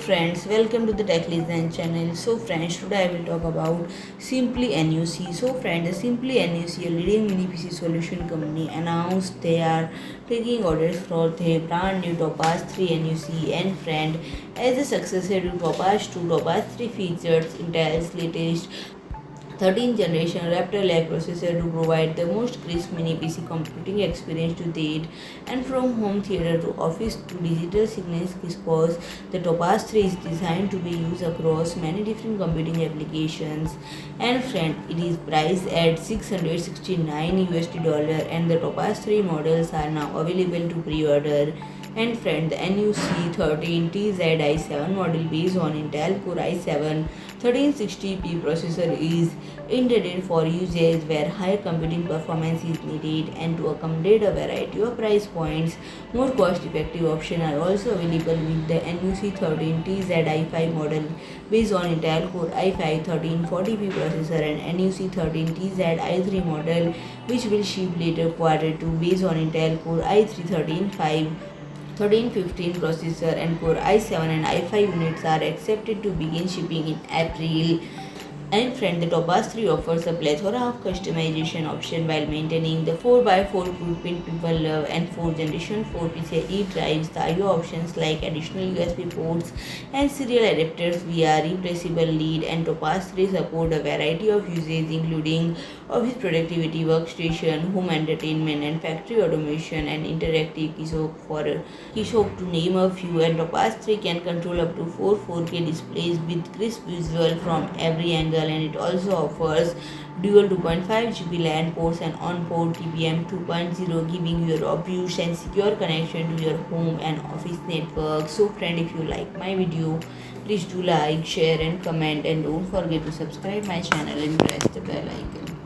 friends, welcome to the Tech Listen channel. So friends, today I will talk about Simply NUC. So friends, Simply NUC, a leading mini PC solution company, announced they are taking orders for the brand new Topaz 3 NUC. And friend, as a successor to Topaz 2, Topaz 3 features Intel's latest 13th generation Raptor Lake processor to provide the most crisp mini PC computing experience to date. And from home theater to office to digital signage kiosks, the Topaz 3 is designed to be used across many different computing applications. And friend, it is priced at $669 and the Topaz 3 models are now available to pre-order. And friend, the NUC13TZi7 model based on Intel Core i7 1360p processor is intended for uses where higher computing performance is needed, and to accommodate a variety of price points. More cost-effective options are also available with the NUC13TZi5 model based on Intel Core i5 1340p processor and NUC13TZi3 model which will ship later Q2 based on Intel Core i3 1315 processor and Core i7 and i5 units are expected to begin shipping in April. And friend, the Topaz 3 offers a plethora of customization options while maintaining the 4x4 blueprint people love and 4th generation 4 PCIe drives. The I/O options like additional USB ports and serial adapters via replaceable lead. And Topaz 3 support a variety of uses including office productivity, workstation, home entertainment, and factory automation and interactive kiosk to name a few. And Topaz 3 can control up to 4K displays with crisp visual from every angle, and it also offers dual 2.5 GB LAN ports and onboard TPM 2.0, giving you a robust and secure connection to your home and office network. So friend, if you like my video, please do like, share and comment, and don't forget to subscribe my channel and press the bell icon.